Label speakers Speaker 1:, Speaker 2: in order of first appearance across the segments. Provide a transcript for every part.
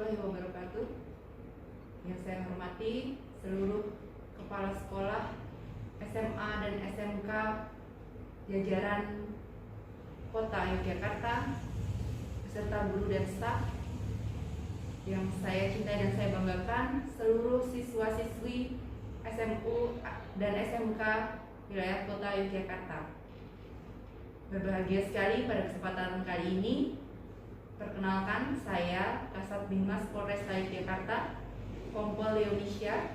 Speaker 1: warahmatullahi wabarakatuh. Yang saya hormati seluruh kepala sekolah SMA dan SMK jajaran Kota Yogyakarta beserta guru dan staf yang saya cintai dan saya banggakan, seluruh siswa-siswi SMU dan SMK wilayah Kota Yogyakarta. Berbahagia sekali pada kesempatan kali ini. Perkenalkan, saya Kasat Binmas Polresta Yogyakarta, Kompol Leonisha,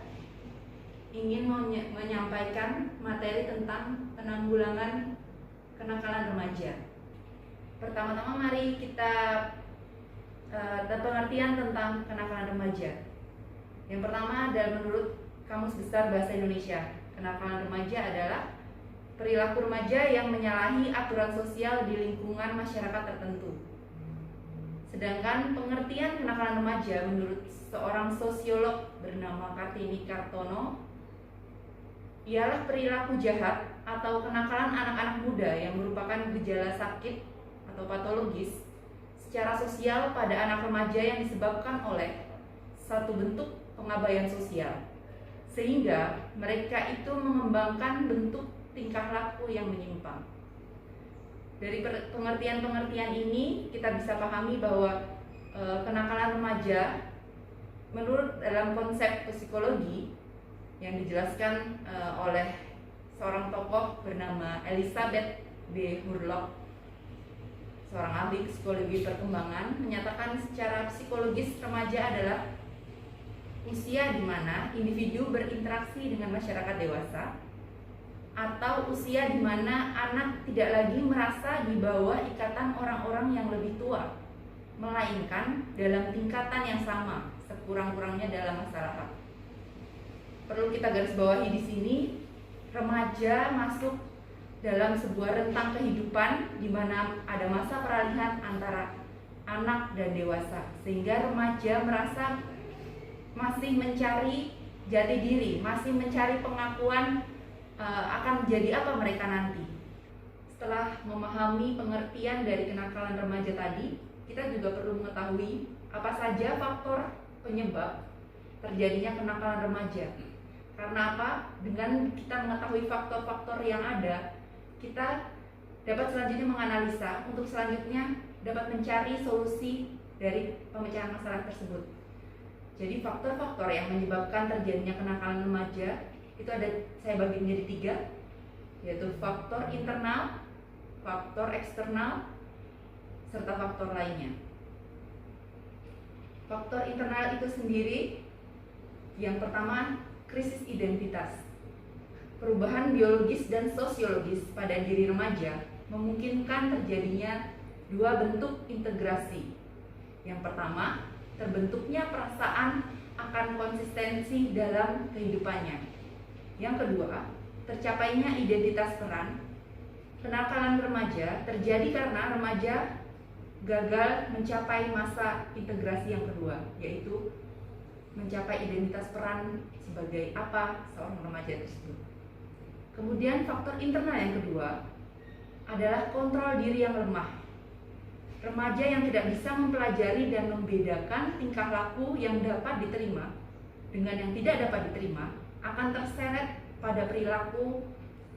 Speaker 1: ingin menyampaikan materi tentang penanggulangan kenakalan remaja. Pertama-tama mari kita pengertian tentang kenakalan remaja. Yang pertama adalah menurut Kamus Besar Bahasa Indonesia, kenakalan remaja adalah perilaku remaja yang menyalahi aturan sosial di lingkungan masyarakat tertentu. Sedangkan pengertian kenakalan remaja menurut seorang sosiolog bernama Kartini Kartono ialah perilaku jahat atau kenakalan anak-anak muda yang merupakan gejala sakit atau patologis secara sosial pada anak remaja yang disebabkan oleh satu bentuk pengabaian sosial, sehingga mereka itu mengembangkan bentuk tingkah laku yang menyimpang. Dari pengertian-pengertian ini kita bisa pahami bahwa kenakalan remaja menurut dalam konsep psikologi yang dijelaskan oleh seorang tokoh bernama Elizabeth B. Hurlock, seorang ahli psikologi perkembangan, menyatakan secara psikologis remaja adalah usia di mana individu berinteraksi dengan masyarakat dewasa, atau usia di mana anak tidak lagi merasa di bawah ikatan orang-orang yang lebih tua, melainkan dalam tingkatan yang sama, sekurang-kurangnya dalam masyarakat. Perlu kita garis bawahi di sini, remaja masuk dalam sebuah rentang kehidupan di mana ada masa peralihan antara anak dan dewasa, sehingga remaja merasa masih mencari jati diri, masih mencari pengakuan akan menjadi apa mereka nanti. Setelah memahami pengertian dari kenakalan remaja tadi, kita juga perlu mengetahui apa saja faktor penyebab terjadinya kenakalan remaja. Karena apa? Dengan kita mengetahui faktor-faktor yang ada, kita dapat selanjutnya menganalisa untuk selanjutnya dapat mencari solusi dari pemecahan masalah tersebut. Jadi faktor-faktor yang menyebabkan terjadinya kenakalan remaja itu ada, saya bagi menjadi 3, yaitu faktor internal, faktor eksternal, serta faktor lainnya. Faktor internal itu sendiri, yang pertama, krisis identitas. Perubahan biologis dan sosiologis pada diri remaja memungkinkan terjadinya 2 bentuk integrasi. Yang pertama, terbentuknya perasaan akan konsistensi dalam kehidupannya. Yang kedua, tercapainya identitas peran. Kenakalan remaja terjadi karena remaja gagal mencapai masa integrasi yang kedua, yaitu mencapai identitas peran sebagai apa seorang remaja tersebut. Kemudian faktor internal yang kedua adalah kontrol diri yang lemah. Remaja yang tidak bisa mempelajari dan membedakan tingkah laku yang dapat diterima dengan yang tidak dapat diterima akan terseret pada perilaku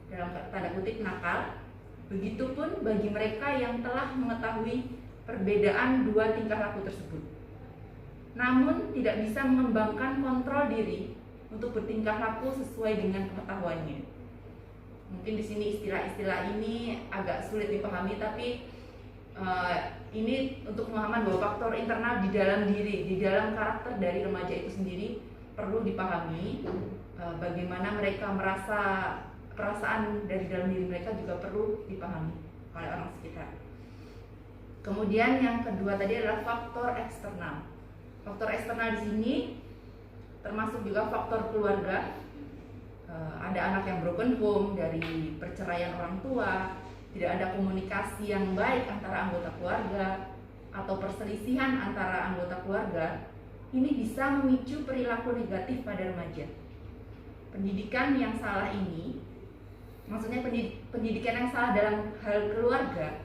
Speaker 1: dalam tanda kutip nakal. Begitupun bagi mereka yang telah mengetahui perbedaan 2 tingkah laku tersebut, namun tidak bisa mengembangkan kontrol diri untuk bertingkah laku sesuai dengan pengetahuannya. Mungkin di sini istilah-istilah ini agak sulit dipahami, tapi ini untuk pemahaman bahwa faktor internal di dalam diri, di dalam karakter dari remaja itu sendiri perlu dipahami. Bagaimana mereka merasa, perasaan dari dalam diri mereka juga perlu dipahami oleh orang sekitar. Kemudian yang kedua tadi adalah faktor eksternal. Faktor eksternal di sini termasuk juga faktor keluarga. Ada anak yang broken home dari perceraian orang tua, tidak ada komunikasi yang baik antara anggota keluarga, atau perselisihan antara anggota keluarga. Ini bisa memicu perilaku negatif pada remaja. Pendidikan yang salah ini, maksudnya pendidikan yang salah dalam hal keluarga,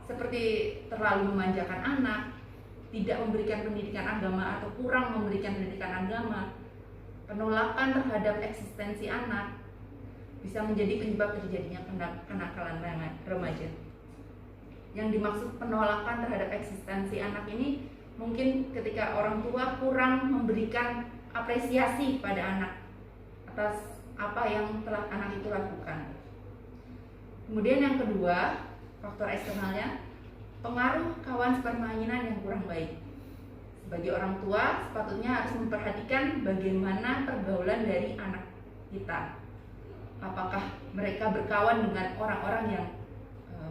Speaker 1: seperti terlalu memanjakan anak, tidak memberikan pendidikan agama atau kurang memberikan pendidikan agama, penolakan terhadap eksistensi anak bisa menjadi penyebab terjadinya kenakalan remaja. Yang dimaksud penolakan terhadap eksistensi anak ini mungkin ketika orang tua kurang memberikan apresiasi pada anak atas apa yang telah anak itu lakukan. Kemudian yang kedua, faktor eksternalnya, pengaruh kawan sepermainan yang kurang baik. Sebagai orang tua, sepatutnya harus memperhatikan bagaimana pergaulan dari anak kita. Apakah mereka berkawan dengan orang-orang yang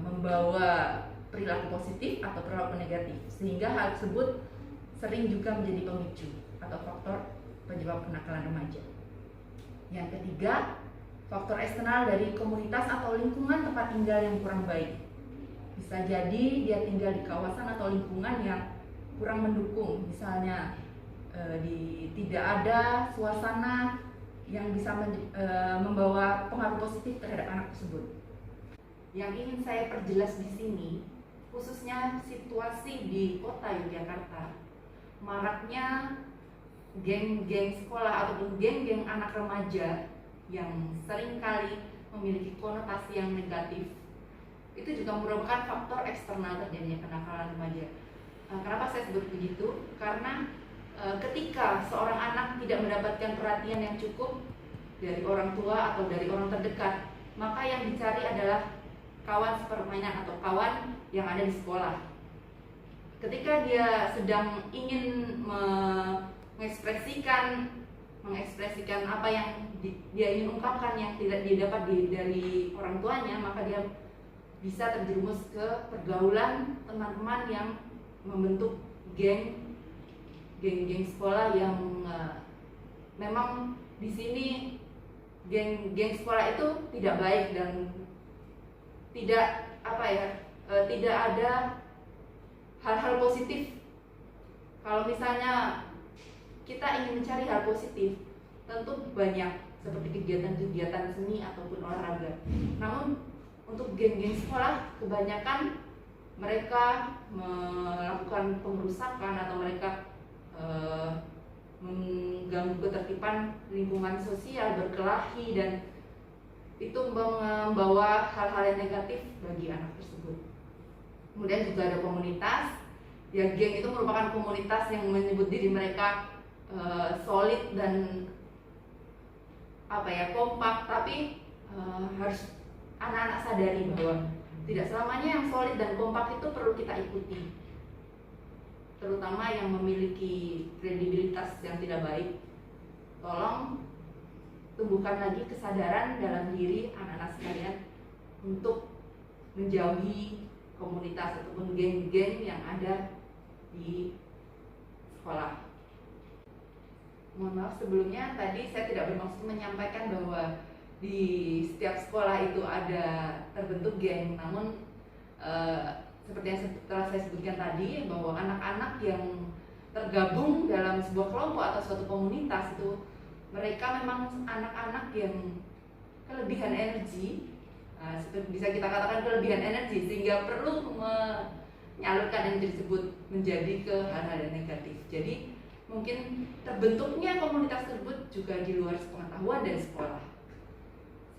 Speaker 1: membawa perilaku positif atau perilaku negatif, sehingga hal tersebut sering juga menjadi pemicu atau faktor penyebab kenakalan remaja. Yang ketiga, faktor eksternal dari komunitas atau lingkungan tempat tinggal yang kurang baik. Bisa jadi dia tinggal di kawasan atau lingkungan yang kurang mendukung, misalnya tidak ada suasana yang bisa membawa pengaruh positif terhadap anak tersebut. Yang ingin saya perjelas di sini, khususnya situasi di kota Yogyakarta, maraknya geng-geng sekolah ataupun geng-geng anak remaja yang seringkali memiliki konotasi yang negatif, itu juga merupakan faktor eksternal terjadinya kenakalan remaja. Kenapa saya sebut begitu? Karena ketika seorang anak tidak mendapatkan perhatian yang cukup dari orang tua atau dari orang terdekat, maka yang dicari adalah kawan sepermainan atau kawan yang ada di sekolah. Ketika dia sedang ingin mengekspresikan apa yang dia ingin ungkapkan yang tidak didapat dari orang tuanya, maka dia bisa terjerumus ke pergaulan teman-teman yang membentuk geng-geng sekolah yang memang di sini geng sekolah itu tidak baik dan tidak tidak ada hal-hal positif. Kalau misalnya kita ingin mencari hal positif, tentu banyak seperti kegiatan-kegiatan seni ataupun olahraga. Namun untuk geng-geng sekolah kebanyakan mereka melakukan pengerusakan atau mereka mengganggu ketertiban lingkungan sosial, berkelahi, dan itu membawa hal-hal yang negatif bagi anak tersebut. Kemudian juga ada komunitas. Ya, geng itu merupakan komunitas yang menyebut diri mereka solid dan kompak, tapi harus anak-anak sadari bahwa tidak selamanya yang solid dan kompak itu perlu kita ikuti, terutama yang memiliki kredibilitas yang tidak baik. Tolong tumbuhkan lagi kesadaran dalam diri anak-anak sekalian untuk menjauhi komunitas ataupun geng-geng yang ada di sekolah. Mohon maaf sebelumnya, tadi saya tidak bermaksud menyampaikan bahwa di setiap sekolah itu ada terbentuk geng, namun seperti yang telah saya sebutkan tadi, bahwa anak-anak yang tergabung dalam sebuah kelompok atau suatu komunitas itu mereka memang anak-anak yang kelebihan energi, bisa kita katakan kelebihan energi, sehingga perlu menyalurkan energi tersebut menjadi ke hal-hal yang negatif. Jadi mungkin terbentuknya komunitas tersebut juga di luar pengetahuan dari sekolah,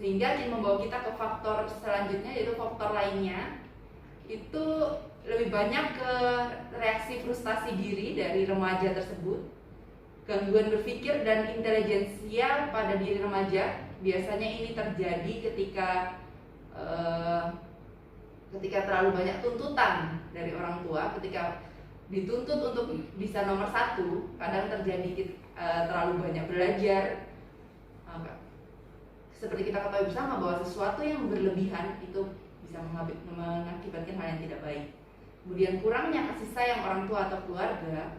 Speaker 1: sehingga ini membawa kita ke faktor selanjutnya, yaitu faktor lainnya itu lebih banyak ke reaksi frustasi diri dari remaja tersebut, gangguan berpikir dan intelijensia pada diri remaja. Biasanya ini terjadi ketika terlalu banyak tuntutan dari orang tua. Ketika dituntut untuk bisa nomor 1, kadang terjadi terlalu banyak belajar. Seperti kita ketahui bersama bahwa sesuatu yang berlebihan itu bisa mengakibatkan hal yang tidak baik. Kemudian kurangnya kasih sayang orang tua atau keluarga.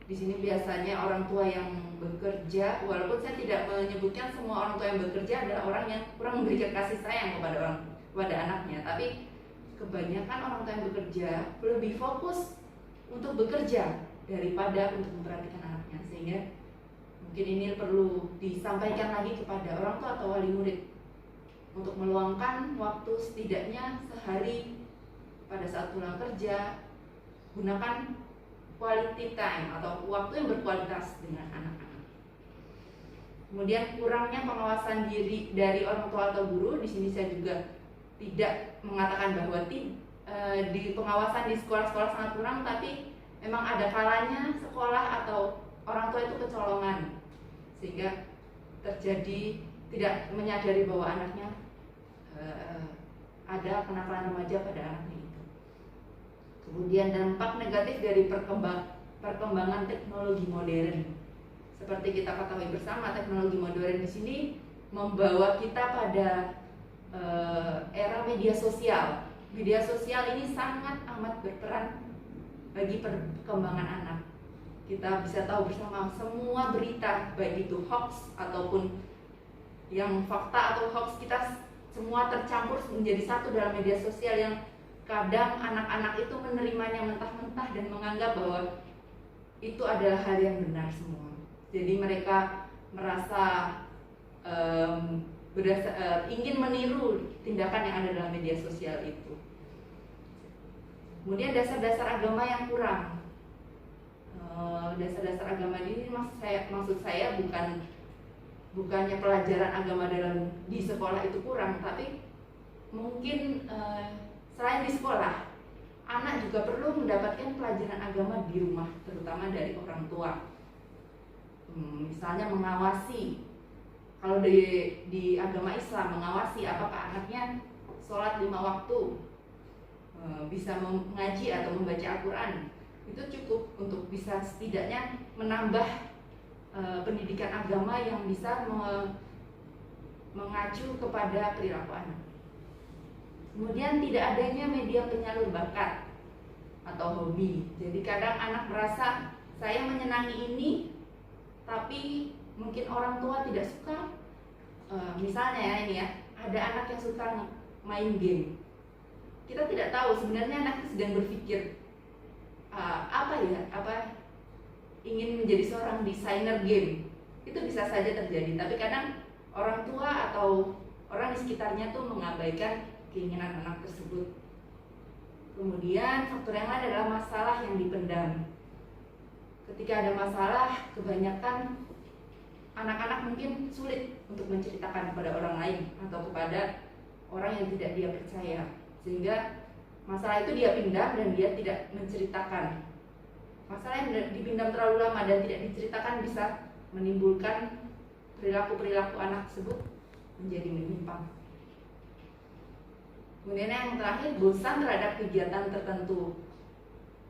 Speaker 1: Di sini biasanya orang tua yang bekerja, walaupun saya tidak menyebutkan semua orang tua yang bekerja adalah orang yang kurang memberikan kasih sayang kepada anaknya, tapi kebanyakan orang tua yang bekerja lebih fokus untuk bekerja daripada untuk memperhatikan anaknya, sehingga mungkin ini perlu disampaikan lagi kepada orang tua atau wali murid untuk meluangkan waktu setidaknya sehari pada saat pulang kerja. Gunakan quality time atau waktu yang berkualitas dengan anak-anak. Kemudian kurangnya pengawasan diri dari orang tua atau guru. Di sini saya juga tidak mengatakan bahwa di pengawasan di sekolah-sekolah sangat kurang, tapi memang ada kalanya sekolah atau orang tua itu kecolongan sehingga terjadi tidak menyadari bahwa anaknya ada kenakalan remaja pada anaknya itu. Kemudian dampak negatif dari perkembangan teknologi modern. Seperti kita ketahui bersama, teknologi modern di sini membawa kita pada era media sosial. Media sosial ini sangat amat berperan bagi perkembangan anak. Kita bisa tahu bersama semua berita, baik itu hoax ataupun yang fakta atau hoax, kita semua tercampur menjadi satu dalam media sosial yang kadang anak-anak itu menerimanya mentah-mentah dan menganggap bahwa itu adalah hal yang benar semua. Jadi mereka merasa ingin meniru tindakan yang ada dalam media sosial itu. Kemudian dasar-dasar agama yang kurang. Dasar-dasar agama ini maksud saya bukannya pelajaran agama di sekolah itu kurang, tapi mungkin selain di sekolah, anak juga perlu mendapatkan pelajaran agama di rumah, terutama dari orang tua. Misalnya mengawasi, kalau di agama Islam, mengawasi apakah anaknya sholat 5 waktu, bisa mengaji atau membaca Al-Quran. Itu cukup untuk bisa setidaknya menambah pendidikan agama yang bisa mengacu kepada perilaku anak. Kemudian tidak adanya media penyalur bakat atau hobi. Jadi kadang anak merasa saya menyenangi ini, tapi mungkin orang tua tidak suka. Misalnya ini ya, ada anak yang suka main game. Kita tidak tahu sebenarnya anak itu sedang berpikir ingin menjadi seorang desainer game. Itu bisa saja terjadi, tapi kadang orang tua atau orang di sekitarnya tuh mengabaikan keinginan anak tersebut. Kemudian faktor yang lain adalah masalah yang dipendam. Ketika ada masalah, kebanyakan anak-anak mungkin sulit untuk menceritakan kepada orang lain atau kepada orang yang tidak dia percaya, sehingga masalah itu dia pendam dan dia tidak menceritakan. Masalah yang dipendam terlalu lama dan tidak diceritakan bisa menimbulkan perilaku-perilaku anak tersebut menjadi menyimpang. Kemudian yang terakhir, bosan terhadap kegiatan tertentu.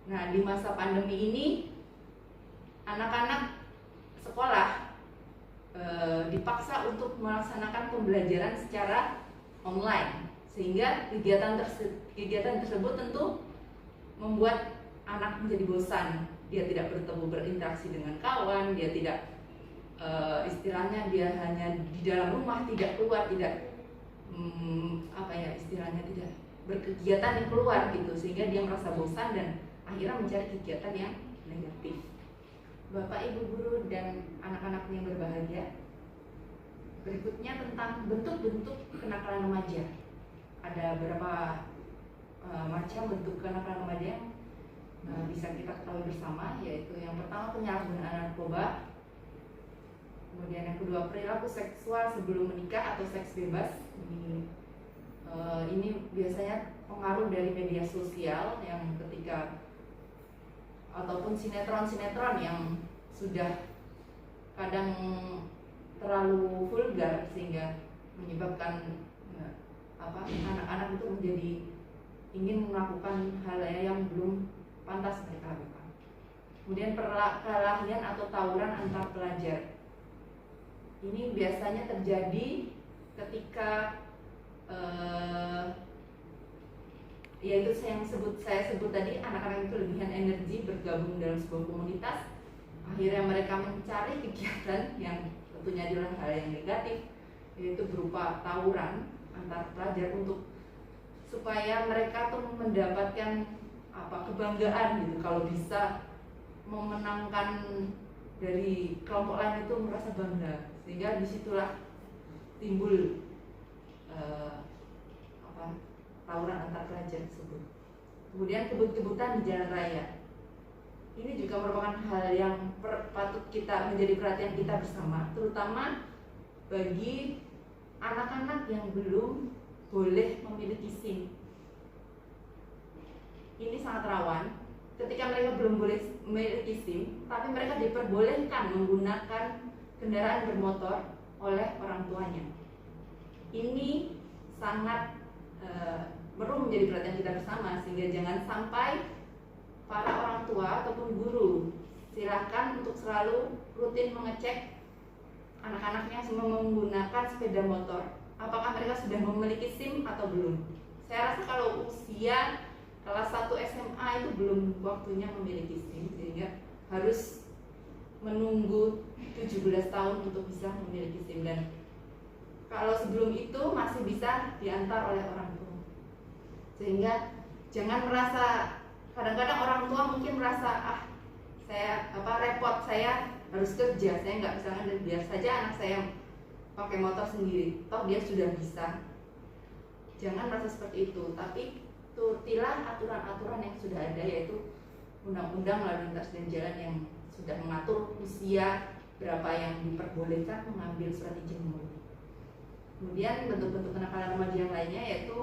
Speaker 1: Nah, di masa pandemi ini anak-anak sekolah dipaksa untuk melaksanakan pembelajaran secara online, sehingga kegiatan tersebut tentu membuat anak menjadi bosan. Dia tidak berinteraksi dengan kawan, dia tidak istilahnya dia hanya di dalam rumah, tidak keluar, tidak tidak berkegiatan yang keluar gitu, sehingga dia merasa bosan dan akhirnya mencari kegiatan yang negatif. Bapak, Ibu guru dan anak-anak yang berbahagia, berikutnya tentang bentuk-bentuk kenakalan remaja. Ada beberapa macam bentuk kenakalan remaja yang bisa kita ketahui bersama, yaitu yang pertama penyalahgunaan narkoba, kemudian yang kedua perilaku seksual sebelum menikah atau seks bebas. Ini biasanya pengaruh dari media sosial yang ketika ataupun sinetron-sinetron yang sudah kadang terlalu vulgar sehingga menyebabkan anak-anak itu menjadi ingin melakukan hal yang belum pantas mereka lakukan. Kemudian perkelahian atau tawuran antar pelajar. Ini biasanya terjadi ketika yaitu saya sebut tadi, anak-anak itu kelebihan energi bergabung dalam sebuah komunitas. Akhirnya mereka mencari kegiatan yang tentunya adalah hal yang negatif, yaitu berupa tawuran antar pelajar supaya mereka tuh mendapatkan kebanggaan gitu, kalau bisa memenangkan dari kelompok lain itu merasa bangga, sehingga disitulah timbul tawuran antar pelajar tersebut. Kemudian kebut-kebutan di jalan raya. ini juga merupakan hal yang patut kita menjadi perhatian kita bersama, terutama bagi anak-anak yang belum boleh memiliki SIM. Ini sangat rawan ketika mereka belum boleh memiliki SIM, tapi mereka diperbolehkan menggunakan kendaraan bermotor oleh orang tuanya. Ini sangat perlu menjadi perhatian kita bersama, sehingga jangan sampai para orang tua ataupun guru silakan untuk selalu rutin mengecek anak-anaknya semua menggunakan sepeda motor, apakah mereka sudah memiliki SIM atau belum. Saya rasa kalau usia kelas 1 SMA itu belum waktunya memiliki SIM, sehingga harus menunggu 17 tahun untuk bisa memiliki SIM, dan kalau sebelum itu masih bisa diantar oleh orang tua. Sehingga jangan merasa, kadang-kadang orang tua mungkin merasa saya repot, saya harus kerja, saya nggak bisa nganter, biar saja anak saya pakai motor sendiri, toh dia sudah bisa. Jangan merasa seperti itu, tapi turutilah aturan-aturan yang sudah ada, yaitu Undang-Undang Lalu Lintas dan Jalan yang sudah mengatur usia berapa yang diperbolehkan mengambil surat izin mengemudi. Kemudian bentuk-bentuk kenakalan remaja yang lainnya yaitu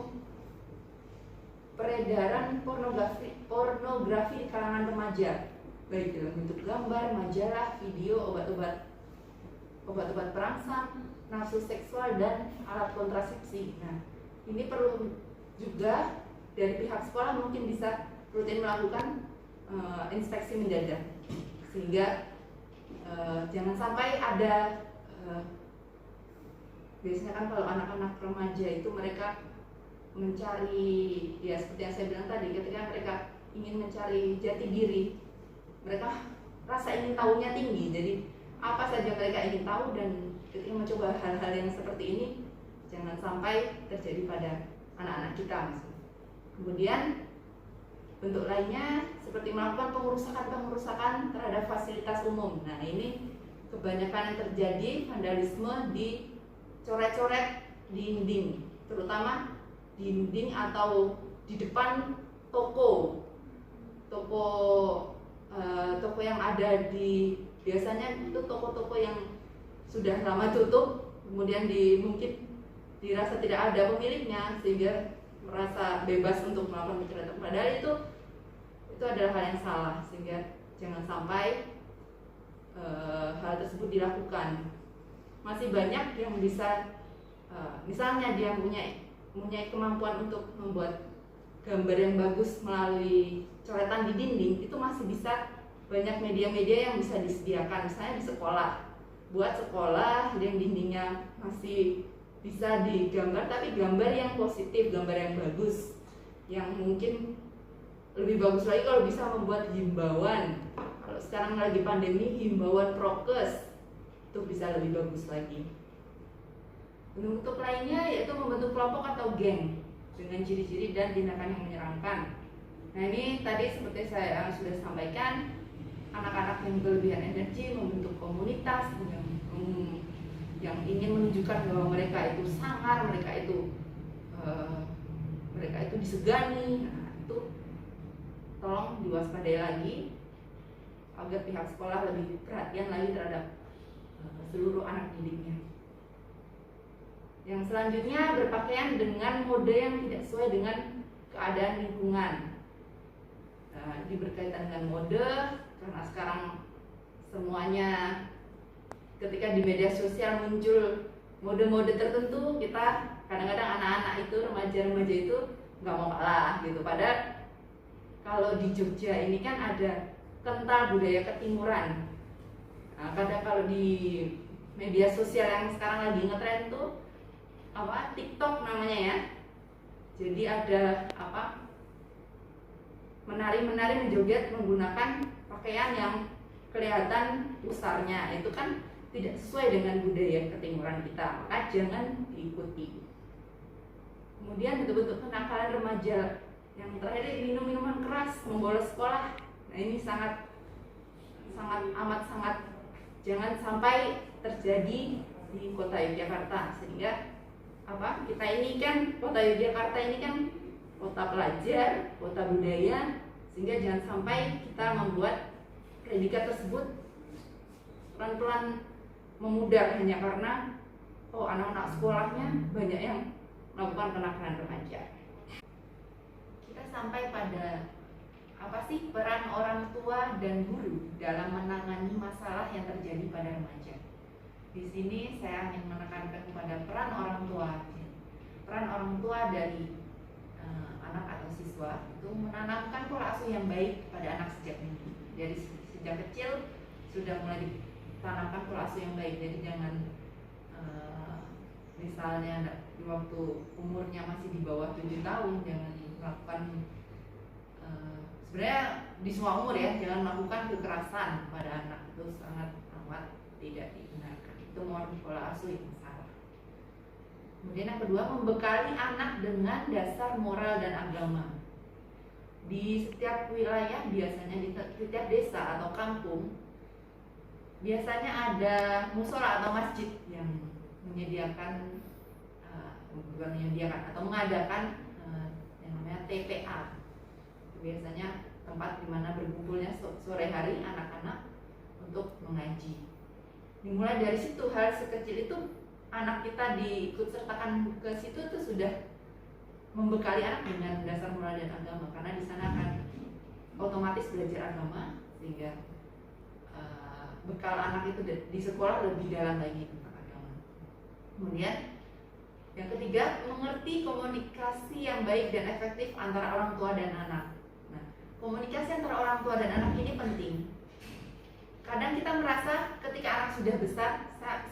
Speaker 1: peredaran pornografi di kalangan remaja, baik dalam bentuk gambar, majalah, video, obat-obat perangsang, nafsu seksual, dan alat kontrasepsi. Nah, ini perlu juga dari pihak sekolah mungkin bisa rutin melakukan inspeksi mendadak, sehingga jangan sampai ada biasanya kan kalau anak-anak remaja itu mereka mencari, ya seperti yang saya bilang tadi, ketika mereka ingin mencari jati diri, mereka rasa ingin tahunya tinggi, jadi apa saja mereka ingin tahu, dan ketika mencoba hal-hal yang seperti ini jangan sampai terjadi pada anak-anak kita. Kemudian bentuk lainnya seperti melakukan pengerusakan terhadap fasilitas umum. Nah, ini kebanyakan yang terjadi vandalisme di coret-coret dinding, terutama dinding atau di depan toko yang ada di, biasanya itu toko-toko yang sudah lama tutup, kemudian mungkin dirasa tidak ada pemiliknya sehingga merasa bebas untuk melakukan pencoretan, padahal itu adalah hal yang salah, sehingga jangan sampai hal tersebut dilakukan. Masih banyak yang bisa misalnya dia mempunyai kemampuan untuk membuat gambar yang bagus melalui coretan di dinding, itu masih bisa banyak media-media yang bisa disediakan, misalnya di sekolah, buat sekolah yang dindingnya masih bisa digambar, tapi gambar yang positif, gambar yang bagus, yang mungkin lebih bagus lagi kalau bisa membuat himbauan. Kalau sekarang lagi pandemi, himbauan prokes itu bisa lebih bagus lagi. Bentuk lainnya yaitu membentuk kelompok atau geng dengan ciri-ciri dan tindakan yang menyeramkan. Nah, ini tadi seperti saya sudah sampaikan, anak-anak yang kelebihan energi membentuk komunitas yang ingin menunjukkan bahwa mereka itu sangar, mereka itu disegani. Nah, itu tolong diwaspadai lagi agar pihak sekolah lebih perhatian lagi terhadap seluruh anak didiknya. Yang selanjutnya, berpakaian dengan mode yang tidak sesuai dengan keadaan lingkungan. Ini berkaitan dengan mode, karena sekarang semuanya ketika di media sosial muncul mode-mode tertentu, kita kadang-kadang anak-anak itu, remaja-remaja itu nggak mau kalah gitu. Padahal kalau di Jogja ini kan ada kental budaya ketimuran. Nah, kadang kalau di media sosial yang sekarang lagi ngetren tuh TikTok namanya ya. Jadi ada menari-menari menjoget menggunakan pakaian yang kelihatan pusarnya. Itu kan tidak sesuai dengan budaya ketimuran kita, maka jangan diikuti. Kemudian bentuk-bentuk kenakalan remaja yang terakhir, minum minuman keras, membolos sekolah. Nah, ini sangat jangan sampai terjadi di kota Yogyakarta, sehingga kita ini kan, kota Yogyakarta ini kan kota pelajar, kota budaya, sehingga jangan sampai kita membuat predikat tersebut pelan-pelan memudar hanya karena anak-anak sekolahnya banyak yang melakukan kenakalan remaja. Kita sampai pada apa sih peran orang tua dan guru dalam menangani masalah yang terjadi pada remaja. Di sini saya ingin menekankan kepada peran orang tua. Peran orang tua dari anak atau siswa itu menanamkan pola asuh yang baik pada anak sejak dini. Dari sejak kecil sudah mulai ditanamkan pola asuh yang baik. Jadi jangan misalnya di waktu umurnya masih di bawah 7 tahun jangan melakukan sebenarnya di semua umur ya, jangan melakukan kekerasan pada anak, itu sangat amat tidak dibenarkan. Itu pola asuh yang salah. Kemudian yang kedua, membekali anak dengan dasar moral dan agama. Di setiap wilayah biasanya di setiap desa atau kampung biasanya ada musola atau masjid yang menyediakan bukan menyediakan atau mengadakan yang namanya TPA. Biasanya tempat di mana berkumpulnya sore hari anak-anak untuk mengaji. Dimulai dari situ, hal sekecil itu anak kita diikut sertakan ke situ itu sudah membekali anak dengan dasar moral dan agama, karena di sana akan otomatis belajar agama sehingga bekal anak itu di sekolah lebih dalam lagi tentang agama. Kemudian yang ketiga, mengerti komunikasi yang baik dan efektif antara orang tua dan anak. Nah, komunikasi antara orang tua dan anak ini penting. Kadang kita merasa ketika anak sudah besar,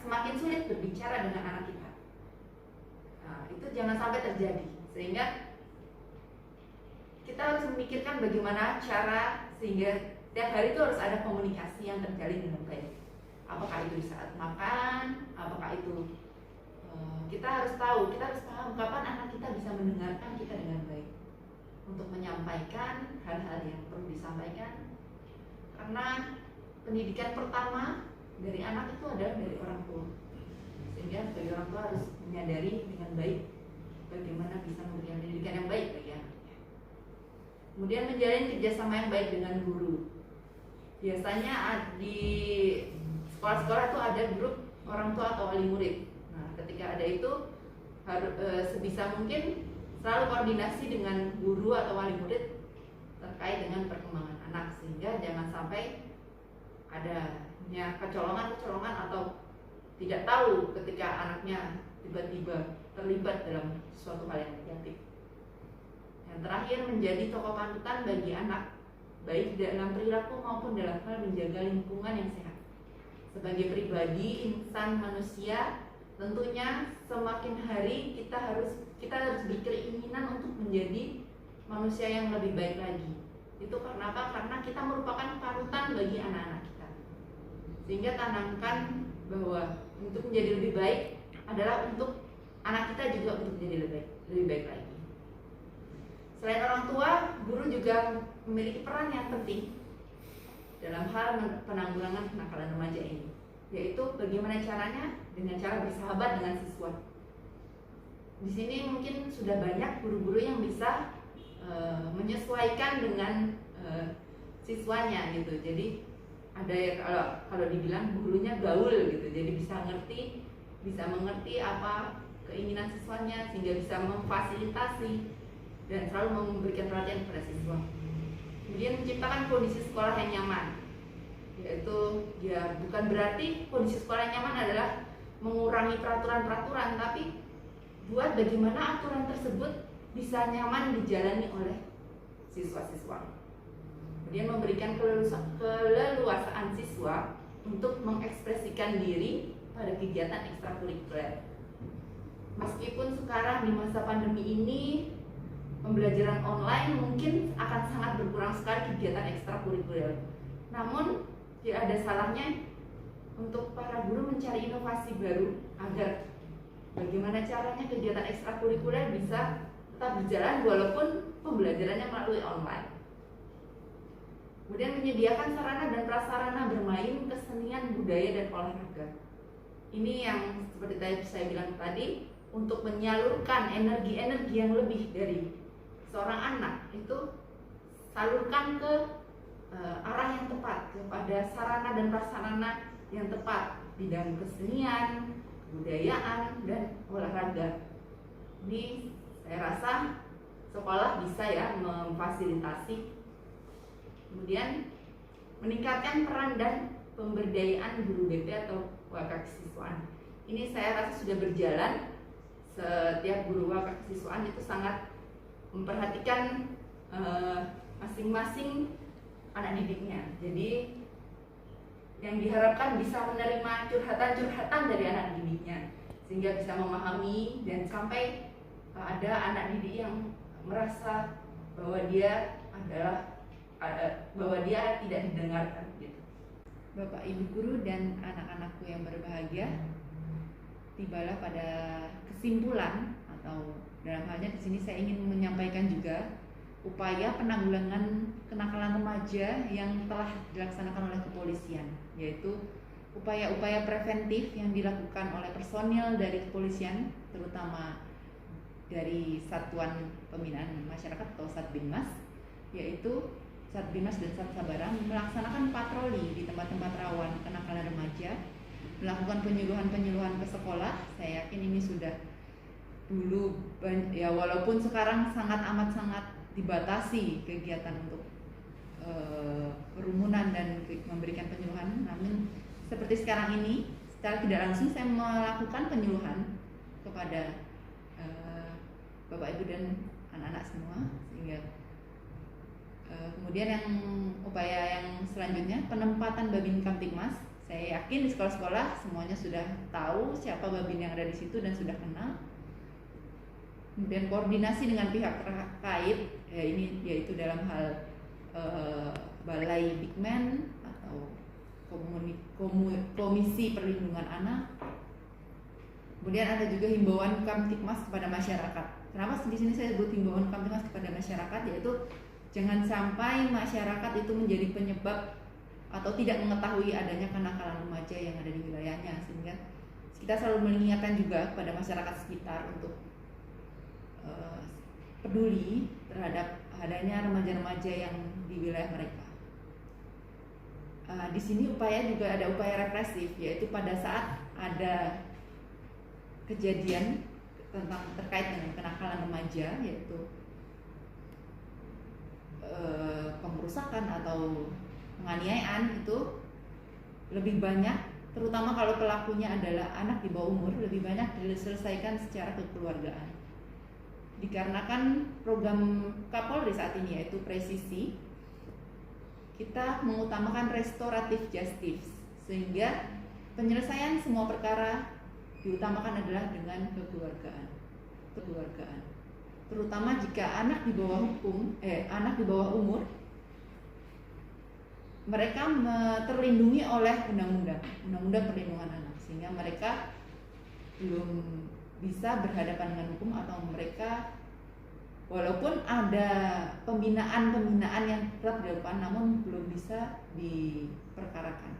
Speaker 1: semakin sulit berbicara dengan anak kita. Nah, itu jangan sampai terjadi. Sehingga kita harus memikirkan bagaimana cara sehingga tiap hari itu harus ada komunikasi yang terjalin dengan baik. Apakah itu di saat makan, apakah itu kita harus tahu, kita harus paham kapan anak kita bisa mendengarkan kita dengan baik untuk menyampaikan hal-hal yang perlu disampaikan. Karena pendidikan pertama dari anak itu adalah dari orang tua, sehingga bagi orang tua harus menyadari dengan baik bagaimana bisa memberikan pendidikan yang baik bagi anaknya. Kemudian menjalin kerjasama yang baik dengan guru. Biasanya di sekolah-sekolah itu ada grup orang tua atau wali murid. Nah, ketika ada itu harus sebisa mungkin selalu koordinasi dengan guru atau wali murid terkait dengan perkembangan anak, sehingga jangan sampai adanya kecolongan atau tidak tahu ketika anaknya tiba-tiba terlibat dalam suatu hal yang negatif. Yang terakhir, menjadi tokoh panutan bagi anak, baik dalam perilaku maupun dalam hal menjaga lingkungan yang sehat. Sebagai pribadi, insan manusia, tentunya semakin hari kita harus berkeinginan untuk menjadi manusia yang lebih baik lagi. Itu karena apa? Karena kita merupakan panutan bagi anak-anak kita. Sehingga tanamkan bahwa untuk menjadi lebih baik adalah untuk anak kita juga untuk menjadi lebih baik lagi. Selain orang tua, guru juga memiliki peran yang penting dalam hal penanggulangan kenakalan remaja ini, yaitu bagaimana caranya dengan cara bersahabat dengan siswa. Di sini mungkin sudah banyak guru-guru yang bisa menyesuaikan dengan siswanya gitu. Jadi ada ya, kalau dibilang gurunya gaul gitu, jadi bisa mengerti apa keinginan siswanya sehingga bisa memfasilitasi dan selalu memberikan perhatian kepada siswa. Kemudian menciptakan kondisi sekolah yang nyaman, yaitu ya bukan berarti kondisi sekolah yang nyaman adalah mengurangi peraturan-peraturan, tapi buat bagaimana aturan tersebut bisa nyaman dijalani oleh siswa-siswa. Kemudian memberikan keleluasaan siswa untuk mengekspresikan diri pada kegiatan ekstrakurikuler. Meskipun sekarang di masa pandemi ini pembelajaran online mungkin akan sangat berkurang sekali kegiatan ekstrakurikuler. Namun tidak ada salahnya untuk para guru mencari inovasi baru agar bagaimana caranya kegiatan ekstrakurikuler bisa tetap berjalan walaupun pembelajarannya melalui online. Kemudian menyediakan sarana dan prasarana bermain, kesenian, budaya, dan olahraga. Ini yang seperti tadi saya bilang tadi, untuk menyalurkan energi-energi yang lebih dari seorang anak itu salurkan ke arah yang tepat, kepada sarana dan prasarana yang tepat, bidang kesenian, kebudayaan, dan olahraga. Ini saya rasa sekolah bisa ya memfasilitasi. Kemudian meningkatkan peran dan pemberdayaan guru BP atau wakak kesiswaan. Ini saya rasa sudah berjalan. Setiap guru wakak kesiswaan itu sangat memperhatikan masing-masing anak didiknya. Jadi yang diharapkan bisa menerima curhatan-curhatan dari anak didiknya, sehingga bisa memahami dan sampai ada anak didik yang merasa bahwa dia tidak didengarkan gitu. Bapak Ibu guru dan anak-anakku yang berbahagia, tibalah pada kesimpulan, atau dalam halnya di sini saya ingin menyampaikan juga upaya penanggulangan kenakalan remaja yang telah dilaksanakan oleh kepolisian, yaitu upaya-upaya preventif yang dilakukan oleh personil dari kepolisian, terutama dari Satuan Pembinaan Masyarakat atau Satbinmas, yaitu Satbinmas dan Satsabara melaksanakan patroli di tempat-tempat rawan kenakalan remaja, melakukan penyuluhan-penyuluhan ke sekolah. Saya yakin ini sudah dulu ya, walaupun sekarang sangat dibatasi kegiatan untuk kerumunan dan memberikan penyuluhan, namun seperti sekarang ini secara tidak langsung saya melakukan penyuluhan kepada Bapak Ibu dan anak-anak semua, sehingga kemudian yang upaya yang selanjutnya penempatan Babin Kamtibmas. Saya yakin di sekolah-sekolah semuanya sudah tahu siapa babin yang ada di situ dan sudah kenal. Kemudian koordinasi dengan pihak terkait, ya ini yaitu dalam hal Balai Bikmen atau Komisi Perlindungan Anak. Kemudian ada juga himbauan Kamtibmas kepada masyarakat. Kenapa di sini saya sebut himbauan Kamtibmas kepada masyarakat, yaitu jangan sampai masyarakat itu menjadi penyebab atau tidak mengetahui adanya kenakalan remaja yang ada di wilayahnya, sehingga kita selalu mengingatkan juga kepada masyarakat sekitar untuk peduli terhadap adanya remaja-remaja yang di wilayah mereka. Di sini juga ada upaya represif, yaitu pada saat ada kejadian terkait dengan kenakalan remaja, yaitu pengrusakan atau penganiayaan, itu lebih banyak, terutama kalau pelakunya adalah anak di bawah umur, lebih banyak diselesaikan secara kekeluargaan. Dikarenakan program Kapolri saat ini yaitu presisi, kita mengutamakan restoratif justice, sehingga penyelesaian semua perkara diutamakan adalah dengan kekeluargaan. Terutama jika anak di bawah umur, mereka terlindungi oleh undang-undang perlindungan anak, sehingga mereka belum bisa berhadapan dengan hukum, atau mereka walaupun ada pembinaan yang telah dilakukan namun belum bisa diperkarakan.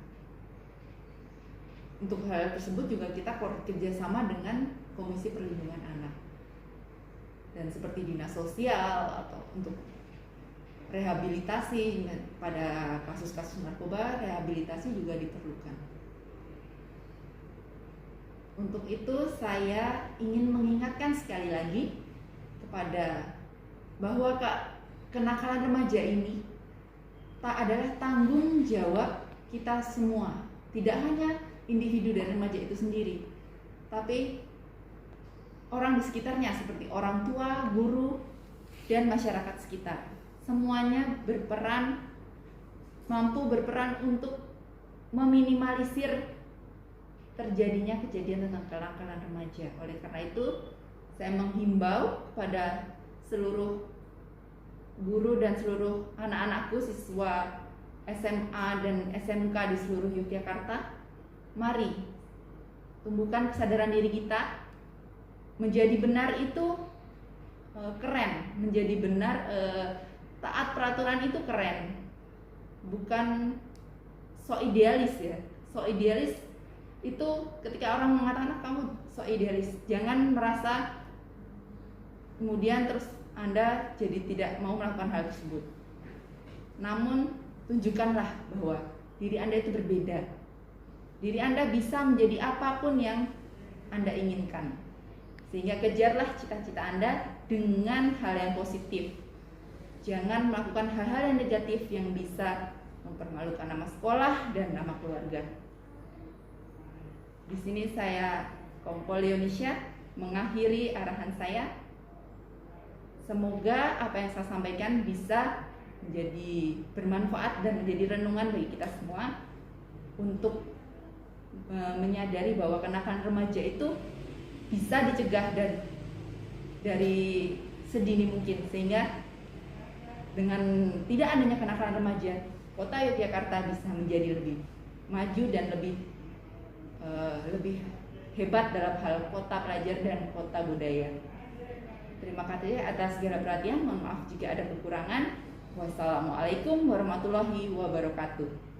Speaker 1: Untuk hal tersebut juga kita kerjasama dengan Komisi Perlindungan Anak, dan seperti dinas sosial atau untuk rehabilitasi pada kasus-kasus narkoba, rehabilitasi juga diperlukan. Untuk itu saya ingin mengingatkan sekali lagi kepada bahwa kenakalan remaja ini adalah tanggung jawab kita semua, tidak hanya individu dan remaja itu sendiri, tapi orang di sekitarnya seperti orang tua, guru, dan masyarakat sekitar. Semuanya mampu berperan untuk meminimalisir terjadinya kejadian tentang kenakalan remaja. Oleh karena itu, saya menghimbau pada seluruh guru dan seluruh anak-anakku, siswa SMA dan SMK di seluruh Yogyakarta, mari tumbuhkan kesadaran diri kita. Menjadi benar itu keren, menjadi benar taat peraturan itu keren, bukan so idealis ya. So idealis itu ketika orang mengatakan kamu so idealis, jangan merasa kemudian terus Anda jadi tidak mau melakukan hal tersebut. Namun tunjukkanlah bahwa diri Anda itu berbeda. Diri Anda bisa menjadi apapun yang Anda inginkan. Sehingga kejarlah cita-cita Anda dengan hal yang positif. Jangan melakukan hal-hal yang negatif yang bisa mempermalukan nama sekolah dan nama keluarga. Di sini saya, Kompol Leonisha, mengakhiri arahan saya. Semoga apa yang saya sampaikan bisa menjadi bermanfaat dan menjadi renungan bagi kita semua untuk menyadari bahwa kenakalan remaja itu bisa dicegah dan dari sedini mungkin, sehingga dengan tidak adanya kenakalan remaja, kota Yogyakarta bisa menjadi lebih maju dan lebih hebat dalam hal kota pelajar dan kota budaya. Terima kasih atas segala perhatian. Mohon maaf jika ada kekurangan. Wassalamualaikum warahmatullahi wabarakatuh.